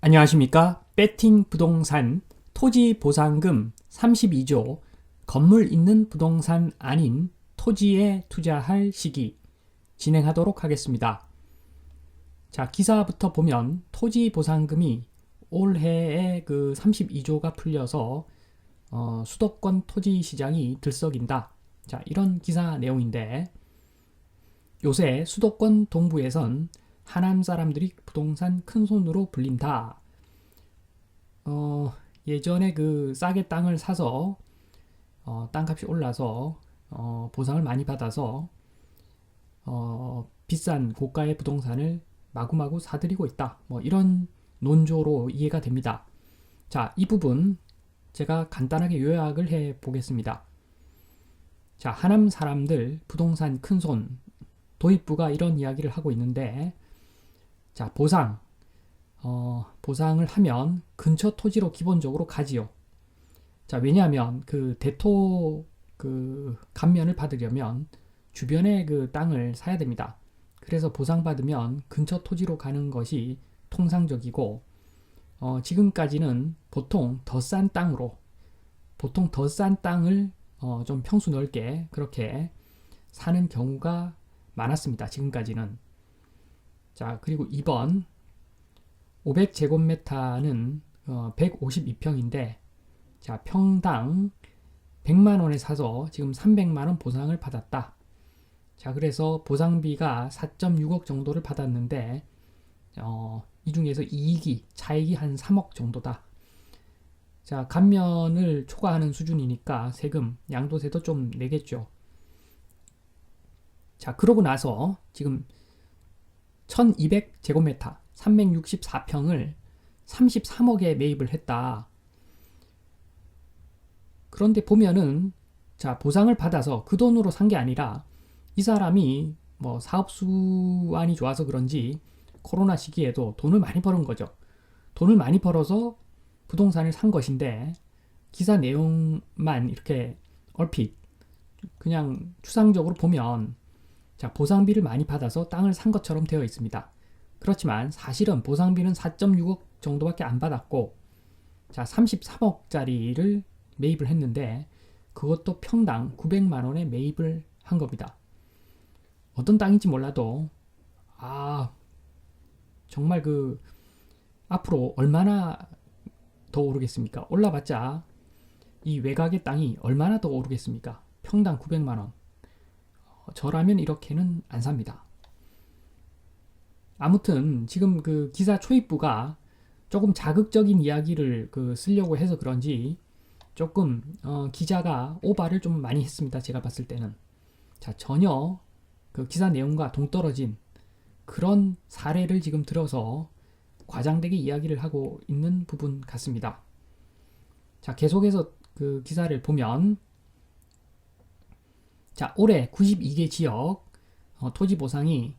안녕하십니까? 배팅 부동산 토지 보상금 32조 건물 있는 부동산 아닌 토지에 투자할 시기 진행하도록 하겠습니다. 자, 기사부터 보면 토지 보상금이 올해에 그 32조가 풀려서 수도권 토지 시장이 들썩인다. 자, 이런 기사 내용인데 요새 수도권 동부에선 하남 사람들이 부동산 큰손으로 불린다. 예전에 그 싸게 땅을 사서 땅값이 올라서 보상을 많이 받아서 비싼 고가의 부동산을 마구마구 사들이고 있다. 뭐 이런 논조로 이해가 됩니다. 자, 이 부분 제가 간단하게 요약을 해 보겠습니다. 자, 하남 사람들 부동산 큰손 도입부가 이런 이야기를 하고 있는데, 자, 보상을 하면 근처 토지로 기본적으로 가지요. 자, 왜냐하면 그 대토 그 감면을 받으려면 주변에 그 땅을 사야 됩니다. 그래서 보상받으면 근처 토지로 가는 것이 통상적이고, 지금까지는 보통 더 싼 땅을 좀 평수 넓게 그렇게 사는 경우가 많았습니다. 지금까지는. 자, 그리고 2번 500제곱미터는 152평인데, 자, 평당 100만원에 사서 지금 300만원 보상을 받았다. 자, 그래서 보상비가 4.6억 정도를 받았는데, 이 중에서 차익이 한 3억 정도다. 자, 감면을 초과하는 수준이니까 세금, 양도세도 좀 내겠죠. 자, 그러고 나서 지금 1200제곱미터 364평을 33억에 매입을 했다. 그런데 보면은, 자, 보상을 받아서 그 돈으로 산 게 아니라 이 사람이 뭐 사업 수완이 좋아서 그런지 코로나 시기에도 돈을 많이 버는 거죠. 돈을 많이 벌어서 부동산을 산 것인데, 기사 내용만 이렇게 얼핏 그냥 추상적으로 보면, 자, 보상비를 많이 받아서 땅을 산 것처럼 되어 있습니다. 그렇지만 사실은 보상비는 4.6억 정도밖에 안 받았고, 자, 33억짜리를 매입을 했는데 그것도 평당 900만원에 매입을 한 겁니다. 어떤 땅인지 몰라도 정말 그 앞으로 얼마나 더 오르겠습니까? 올라봤자 이 외곽의 땅이 얼마나 더 오르겠습니까? 평당 900만원. 저라면 이렇게는 안 삽니다. 아무튼 지금 그 기사 초입부가 조금 자극적인 이야기를 쓰려고 해서 그런지 조금 기자가 오바를 좀 많이 했습니다. 제가 봤을 때는. 자, 전혀 그 기사 내용과 동떨어진 그런 사례를 지금 들어서 과장되게 이야기를 하고 있는 부분 같습니다. 자, 계속해서 그 기사를 보면, 자, 올해 92개 지역 토지 보상이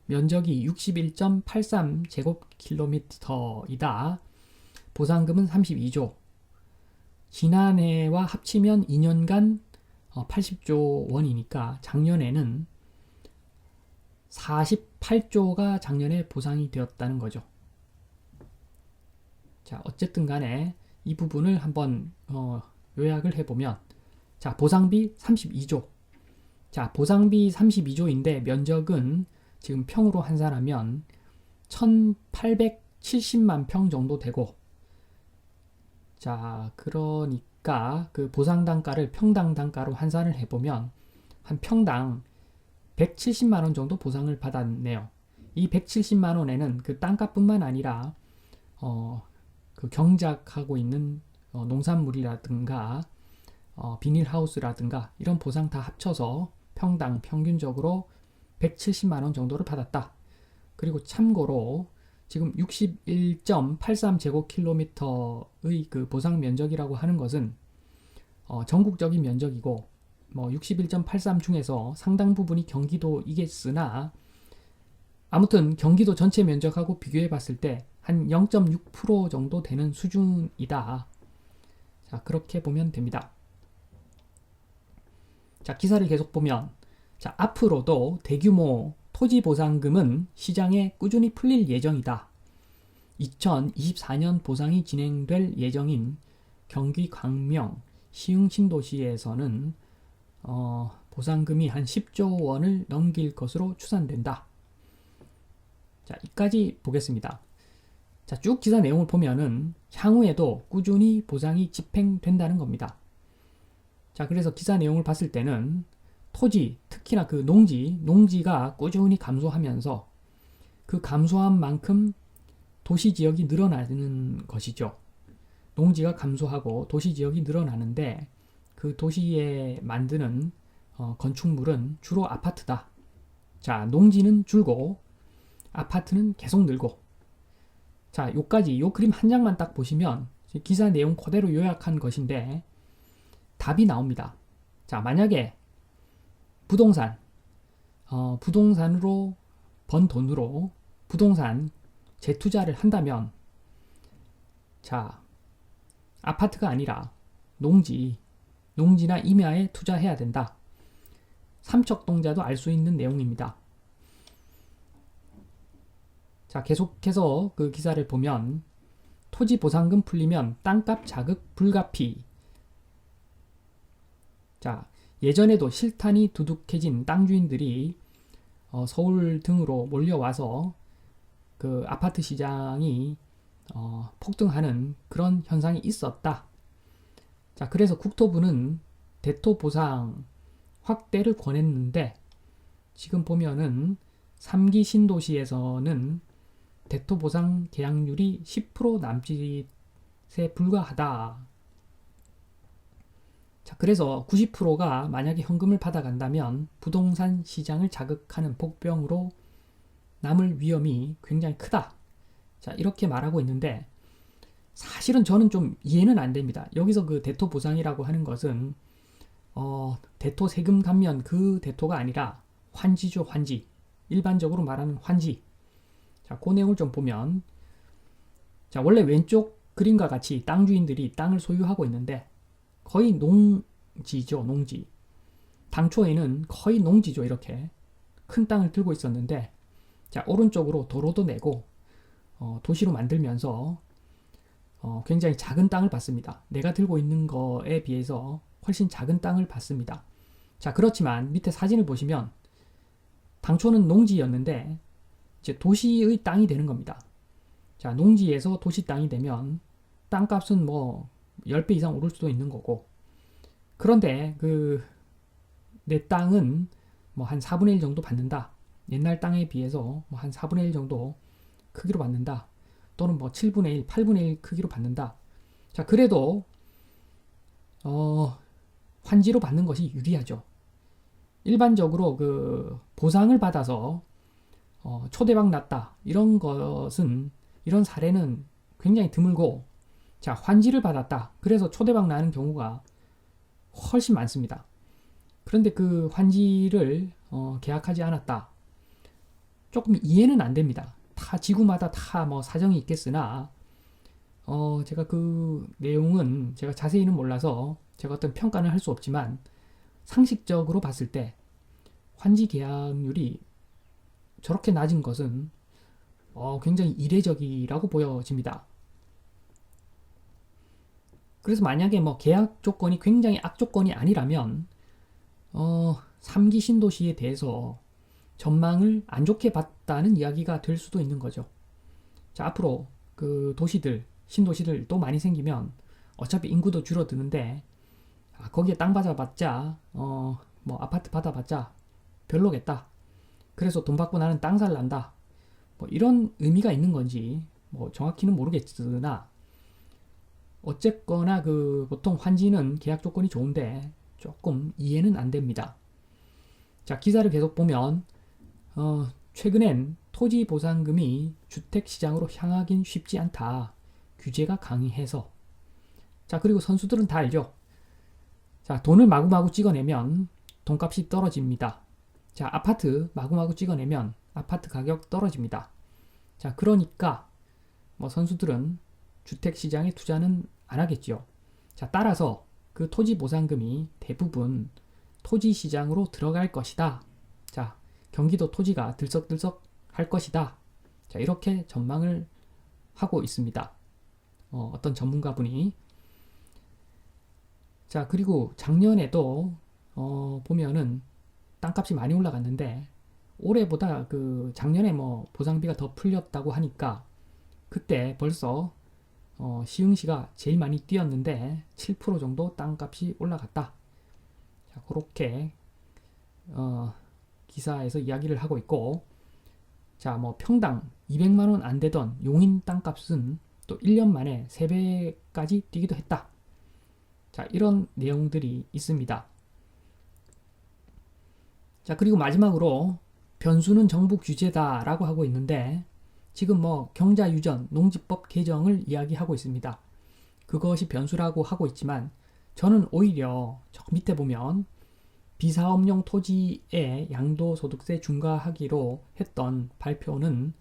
면적이 61.83제곱킬로미터이다. 보상금은 32조. 지난해와 합치면 2년간 80조 원이니까 작년에는 48조가 작년에 보상이 되었다는 거죠. 자, 어쨌든 간에 이 부분을 한번 요약을 해보면, 자, 보상비 32조. 자, 보상비 32조인데 면적은 지금 평으로 환산하면 1870만 평 정도 되고, 자, 그러니까 그 보상 단가를 평당 단가로 환산을 해보면 한 평당 170만원 정도 보상을 받았네요. 이 170만원에는 그 땅값뿐만 아니라 그 경작하고 있는 농산물이라든가 비닐하우스라든가 이런 보상 다 합쳐서 평당 평균적으로 170만원 정도를 받았다. 그리고 참고로 지금 61.83제곱킬로미터의 그 보상 면적이라고 하는 것은 전국적인 면적이고, 뭐 61.83 중에서 상당 부분이 경기도이겠으나, 아무튼 경기도 전체 면적하고 비교해 봤을 때 한 0.6% 정도 되는 수준이다. 자, 그렇게 보면 됩니다. 자, 기사를 계속 보면, 자, 앞으로도 대규모 토지 보상금은 시장에 꾸준히 풀릴 예정이다. 2024년 보상이 진행될 예정인 경기 광명, 시흥 신도시에서는 보상금이 한 10조 원을 넘길 것으로 추산된다. 자, 이까지 보겠습니다. 자, 쭉 기사 내용을 보면은 향후에도 꾸준히 보상이 집행된다는 겁니다. 자, 그래서 기사 내용을 봤을 때는 토지, 특히나 그 농지가 꾸준히 감소하면서 그 감소한 만큼 도시 지역이 늘어나는 것이죠. 농지가 감소하고 도시 지역이 늘어나는데 그 도시에 만드는 건축물은 주로 아파트다. 자, 농지는 줄고 아파트는 계속 늘고. 자, 요 그림 한 장만 딱 보시면 기사 내용 그대로 요약한 것인데 답이 나옵니다. 자, 만약에 부동산으로 번 돈으로 부동산 재투자를 한다면, 자, 아파트가 아니라 농지나 임야에 투자해야 된다. 삼척동자도 알 수 있는 내용입니다. 자, 계속해서 그 기사를 보면 토지 보상금 풀리면 땅값 자극 불가피. 자, 예전에도 실탄이 두둑해진 땅 주인들이 서울 등으로 몰려와서 그 아파트 시장이 폭등하는 그런 현상이 있었다. 자, 그래서 국토부는 대토 보상 확대를 권했는데 지금 보면은 3기 신도시에서는 대토 보상 계약률이 10% 남짓에 불과하다. 자, 그래서 90%가 만약에 현금을 받아간다면 부동산 시장을 자극하는 복병으로 남을 위험이 굉장히 크다. 자, 이렇게 말하고 있는데 사실은 저는 좀 이해는 안 됩니다. 여기서 그 대토 보상이라고 하는 것은 대토 세금 감면 그 대토가 아니라 환지죠, 환지. 일반적으로 말하는 환지. 자, 그 내용을 좀 보면, 자, 원래 왼쪽 그림과 같이 땅 주인들이 땅을 소유하고 있는데 거의 농지죠, 농지. 당초에는 거의 농지죠, 이렇게 큰 땅을 들고 있었는데, 자, 오른쪽으로 도로도 내고 도시로 만들면서 굉장히 작은 땅을 받습니다. 내가 들고 있는 거에 비해서 훨씬 작은 땅을 받습니다. 자, 그렇지만 밑에 사진을 보시면 당초는 농지였는데 이제 도시의 땅이 되는 겁니다. 자, 농지에서 도시 땅이 되면 땅값은 뭐 10배 이상 오를 수도 있는 거고, 그런데 내 땅은 뭐 한 4분의 1 정도 받는다. 옛날 땅에 비해서 뭐 한 4분의 1 정도 크기로 받는다. 또는 뭐 7분의 1, 8분의 1 크기로 받는다. 자, 그래도 환지로 받는 것이 유리하죠. 일반적으로 그 보상을 받아서 초대박 났다. 이런 사례는 굉장히 드물고, 자, 환지를 받았다. 그래서 초대박 나는 경우가 훨씬 많습니다. 그런데 그 환지를 계약하지 않았다. 조금 이해는 안 됩니다. 다 지구마다 다 뭐 사정이 있겠으나 제가 그 내용은 제가 자세히는 몰라서 제가 어떤 평가는 할 수 없지만 상식적으로 봤을 때 환지 계약률이 저렇게 낮은 것은 굉장히 이례적이라고 보여집니다. 그래서 만약에 뭐 계약 조건이 굉장히 악조건이 아니라면 3기 신도시에 대해서 전망을 안 좋게 봤다는 이야기가 될 수도 있는 거죠. 자, 앞으로 그 신도시들 또 많이 생기면 어차피 인구도 줄어드는데 거기에 땅 받아봤자 뭐 아파트 받아봤자 별로겠다. 그래서 돈 받고 나는 땅 살란다. 뭐 이런 의미가 있는 건지 뭐 정확히는 모르겠으나 어쨌거나 그 보통 환지는 계약 조건이 좋은데 조금 이해는 안 됩니다. 자, 기사를 계속 보면 최근엔 토지 보상금이 주택 시장으로 향하긴 쉽지 않다. 규제가 강해서. 자, 그리고 선수들은 다 알죠. 자, 돈을 마구마구 찍어내면 돈값이 떨어집니다. 자, 아파트 마구마구 찍어내면 아파트 가격 떨어집니다. 자, 그러니까 뭐 선수들은 주택 시장에 투자는 안 하겠죠. 자, 따라서 그 토지 보상금이 대부분 토지 시장으로 들어갈 것이다. 자, 경기도 토지가 들썩들썩 할 것이다. 자, 이렇게 전망을 하고 있습니다. 어떤 전문가분이. 자, 그리고 작년에도 보면은 땅값이 많이 올라갔는데 올해보다 그 작년에 뭐 보상비가 더 풀렸다고 하니까 그때 벌써 시흥시가 제일 많이 뛰었는데 7% 정도 땅값이 올라갔다. 자, 그렇게 기사에서 이야기를 하고 있고, 자, 뭐 평당 200만 원 안 되던 용인 땅값은 또 1년 만에 3배까지 뛰기도 했다. 자, 이런 내용들이 있습니다. 자, 그리고 마지막으로 변수는 정부 규제다라고 하고 있는데 지금 뭐 경자유전, 농지법 개정을 이야기하고 있습니다. 그것이 변수라고 하고 있지만 저는 오히려 저 밑에 보면 비사업용 토지의 양도소득세 중과하기로 했던 발표는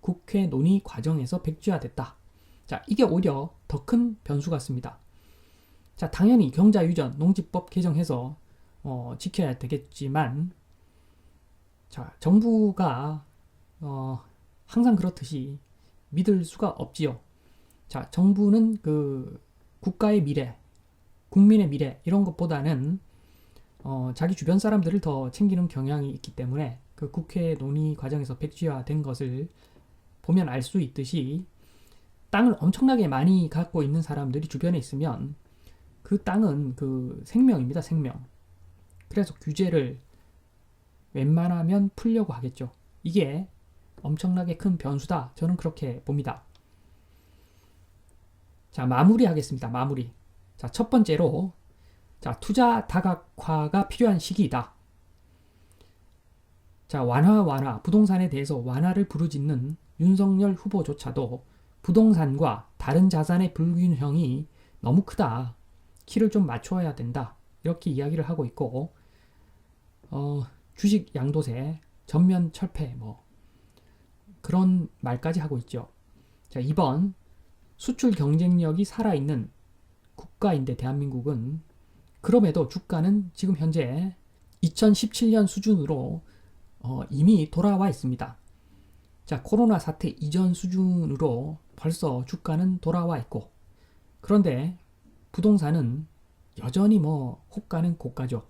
국회 논의 과정에서 백지화됐다. 자, 이게 오히려 더 큰 변수 같습니다. 자, 당연히 경자유전, 농지법 개정해서 지켜야 되겠지만, 자, 정부가 항상 그렇듯이 믿을 수가 없지요. 자, 정부는 그 국가의 미래, 국민의 미래 이런 것보다는 자기 주변 사람들을 더 챙기는 경향이 있기 때문에 그 국회 논의 과정에서 백지화된 것을 보면 알 수 있듯이 땅을 엄청나게 많이 갖고 있는 사람들이 주변에 있으면 그 땅은 그 생명입니다, 생명. 그래서 규제를 웬만하면 풀려고 하겠죠. 이게 엄청나게 큰 변수다. 저는 그렇게 봅니다. 자, 마무리하겠습니다. 마무리. 자, 첫 번째로 자, 투자 다각화가 필요한 시기이다. 자, 완화, 부동산에 대해서 완화를 부르짖는 윤석열 후보조차도 부동산과 다른 자산의 불균형이 너무 크다. 키를 좀 맞춰야 된다. 이렇게 이야기를 하고 있고, 주식 양도세, 전면 철폐, 뭐, 그런 말까지 하고 있죠. 자, 2번, 수출 경쟁력이 살아있는 국가인데, 대한민국은. 그럼에도 주가는 지금 현재 2017년 수준으로 이미 돌아와 있습니다. 자, 코로나 사태 이전 수준으로 벌써 주가는 돌아와 있고, 그런데 부동산은 여전히 뭐 호가는 고가죠.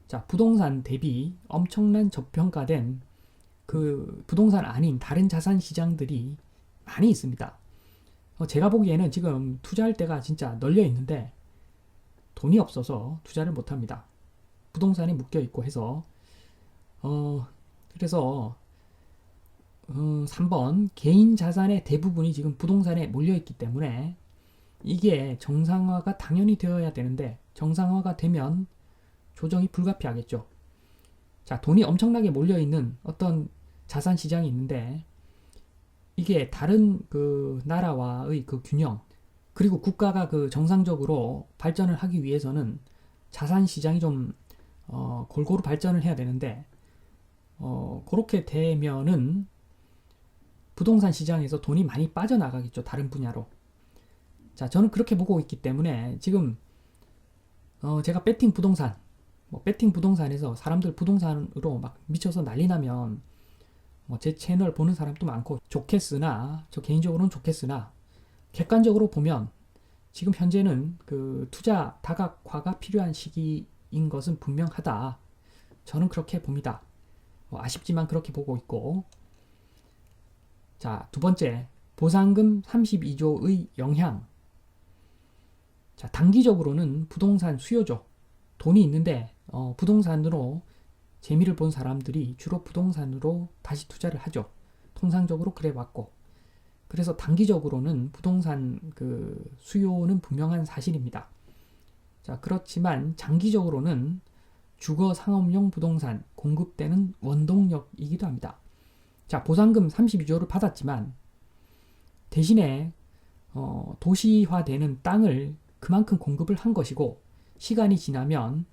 자, 부동산 대비 엄청난 저평가된 그 부동산 아닌 다른 자산 시장들이 많이 있습니다. 제가 보기에는 지금 투자할 때가 진짜 널려 있는데 돈이 없어서 투자를 못 합니다. 부동산이 묶여 있고 해서 그래서 3번 개인 자산의 대부분이 지금 부동산에 몰려 있기 때문에 이게 정상화가 당연히 되어야 되는데 정상화가 되면 조정이 불가피하겠죠. 자, 돈이 엄청나게 몰려 있는 어떤 자산 시장이 있는데 이게 다른 그 나라와의 그 균형, 그리고 국가가 그 정상적으로 발전을 하기 위해서는 자산 시장이 좀 골고루 발전을 해야 되는데 그렇게 되면은 부동산 시장에서 돈이 많이 빠져나가겠죠. 다른 분야로. 자, 저는 그렇게 보고 있기 때문에 지금 제가 배팅 부동산, 배팅 부동산에서 사람들 부동산으로 막 미쳐서 난리 나면 제 채널 보는 사람도 많고 좋겠으나, 저 개인적으로는 좋겠으나 객관적으로 보면 지금 현재는 그 투자 다각화가 필요한 시기인 것은 분명하다. 저는 그렇게 봅니다. 아쉽지만 그렇게 보고 있고. 자, 두 번째, 보상금 32조의 영향. 자, 단기적으로는 부동산 수요죠. 돈이 있는데 부동산으로 재미를 본 사람들이 주로 부동산으로 다시 투자를 하죠. 통상적으로 그래 왔고. 그래서 단기적으로는 부동산 그 수요는 분명한 사실입니다. 자, 그렇지만 장기적으로는 주거 상업용 부동산 공급되는 원동력이기도 합니다. 자, 보상금 32조를 받았지만 대신에 도시화되는 땅을 그만큼 공급을 한 것이고, 시간이 지나면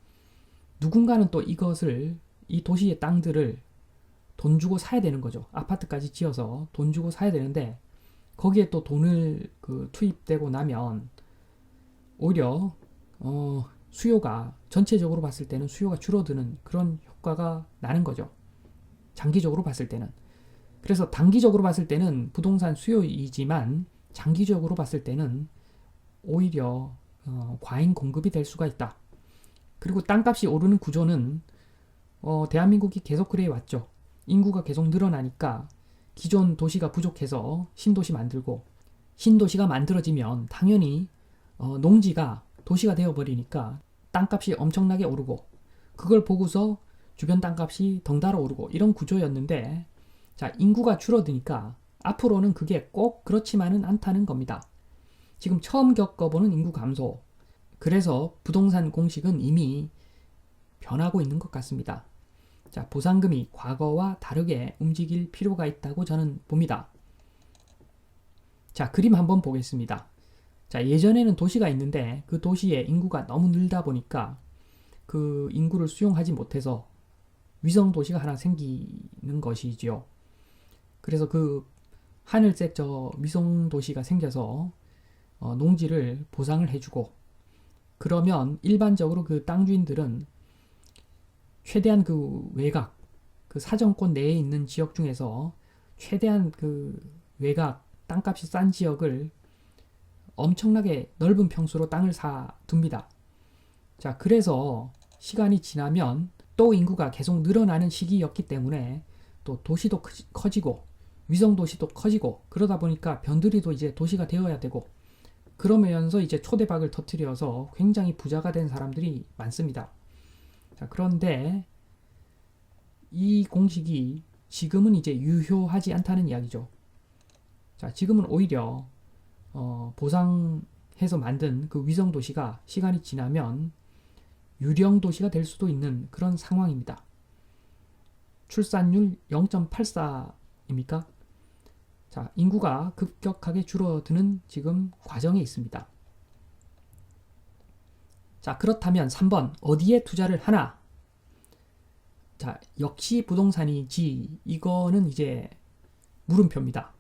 누군가는 또 이것을, 이 도시의 땅들을 돈 주고 사야 되는 거죠. 아파트까지 지어서 돈 주고 사야 되는데 거기에 또 돈을 그 투입되고 나면 오히려 수요가 전체적으로 봤을 때는 수요가 줄어드는 그런 효과가 나는 거죠. 장기적으로 봤을 때는. 그래서 단기적으로 봤을 때는 부동산 수요이지만 장기적으로 봤을 때는 오히려 과잉 공급이 될 수가 있다. 그리고 땅값이 오르는 구조는 대한민국이 계속 그래 왔죠. 인구가 계속 늘어나니까 기존 도시가 부족해서 신도시 만들고, 신도시가 만들어지면 당연히 농지가 도시가 되어버리니까 땅값이 엄청나게 오르고, 그걸 보고서 주변 땅값이 덩달아 오르고, 이런 구조였는데, 자, 인구가 줄어드니까 앞으로는 그게 꼭 그렇지만은 않다는 겁니다. 지금 처음 겪어보는 인구 감소. 그래서 부동산 공식은 이미 변하고 있는 것 같습니다. 자, 보상금이 과거와 다르게 움직일 필요가 있다고 저는 봅니다. 자, 그림 한번 보겠습니다. 자, 예전에는 도시가 있는데 그 도시에 인구가 너무 늘다 보니까 그 인구를 수용하지 못해서 위성 도시가 하나 생기는 것이지요. 그래서 그 하늘색 저 위성 도시가 생겨서 농지를 보상을 해주고, 그러면 일반적으로 그 땅 주인들은 최대한 그 외곽, 그 사정권 내에 있는 지역 중에서 최대한 그 외곽, 땅값이 싼 지역을 엄청나게 넓은 평수로 땅을 사둡니다. 자, 그래서 시간이 지나면 또 인구가 계속 늘어나는 시기였기 때문에 또 도시도 커지고 위성 도시도 커지고, 그러다 보니까 변두리도 이제 도시가 되어야 되고, 그러면서 이제 초대박을 터뜨려서 굉장히 부자가 된 사람들이 많습니다. 자, 그런데 이 공식이 지금은 이제 유효하지 않다는 이야기죠. 자, 지금은 오히려 보상해서 만든 그 위성 도시가 시간이 지나면 유령 도시가 될 수도 있는 그런 상황입니다. 출산율 0.84입니까? 자, 인구가 급격하게 줄어드는 지금 과정에 있습니다. 자, 그렇다면 3번 어디에 투자를 하나? 자, 역시 부동산이지, 이거는 이제 물음표입니다.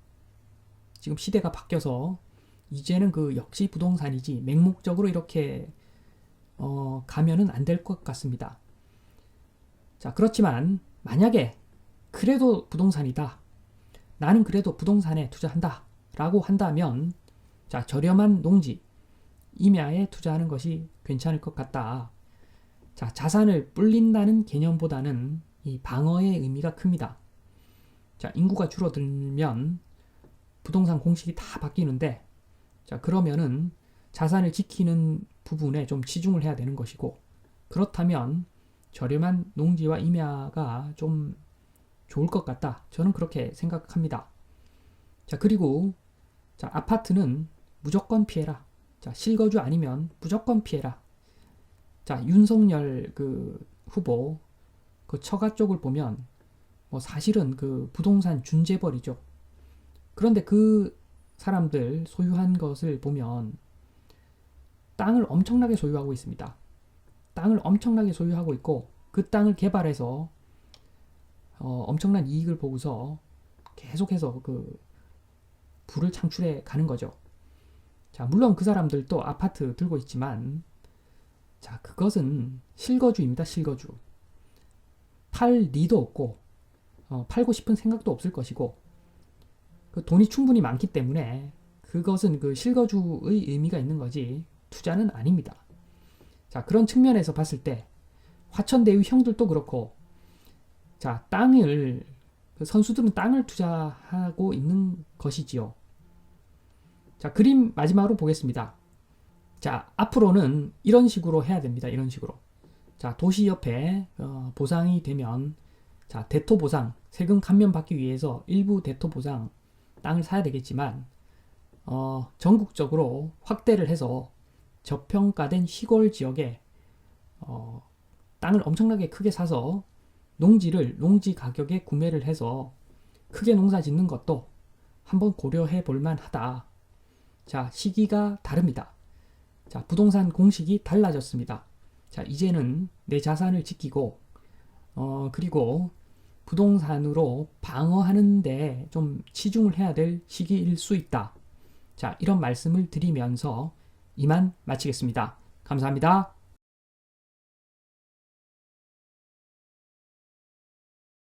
지금 시대가 바뀌어서 이제는 그 역시 부동산이지 맹목적으로 이렇게 가면은 안 될 것 같습니다. 자, 그렇지만 만약에 그래도 부동산이다, 나는 그래도 부동산에 투자한다 라고 한다면, 자, 저렴한 농지, 임야에 투자하는 것이 괜찮을 것 같다. 자, 자산을 불린다는 개념보다는 이 방어의 의미가 큽니다. 자, 인구가 줄어들면 부동산 공식이 다 바뀌는데, 자, 그러면은 자산을 지키는 부분에 좀 치중을 해야 되는 것이고, 그렇다면 저렴한 농지와 임야가 좀 좋을 것 같다. 저는 그렇게 생각합니다. 자, 그리고 자, 아파트는 무조건 피해라. 자, 실거주 아니면 무조건 피해라. 자, 윤석열 그 후보 그 처가 쪽을 보면 뭐 사실은 그 부동산 준재벌이죠. 그런데 그 사람들 소유한 것을 보면 땅을 엄청나게 소유하고 있습니다. 땅을 엄청나게 소유하고 있고, 그 땅을 개발해서 엄청난 이익을 보고서 계속해서 그 부를 창출해 가는 거죠. 자, 물론 그 사람들도 아파트 들고 있지만, 자, 그것은 실거주입니다. 실거주. 팔 리도 없고 팔고 싶은 생각도 없을 것이고, 그 돈이 충분히 많기 때문에 그것은 그 실거주의 의미가 있는 거지 투자는 아닙니다. 자, 그런 측면에서 봤을 때 화천대유 형들도 그렇고, 자, 땅을 그 선수들은 땅을 투자하고 있는 것이지요. 자, 그림 마지막으로 보겠습니다. 자, 앞으로는 이런 식으로 해야 됩니다. 이런 식으로. 자, 도시 옆에 보상이 되면, 자, 대토 보상, 세금 감면 받기 위해서 일부 대토 보상 땅을 사야 되겠지만, 전국적으로 확대를 해서 저평가된 시골 지역에 땅을 엄청나게 크게 사서 농지를 농지 가격에 구매를 해서 크게 농사 짓는 것도 한번 고려해 볼 만하다. 자, 시기가 다릅니다. 자, 부동산 공식이 달라졌습니다. 자, 이제는 내 자산을 지키고 그리고 부동산으로 방어하는 데 좀 치중을 해야 될 시기일 수 있다. 자, 이런 말씀을 드리면서 이만 마치겠습니다. 감사합니다.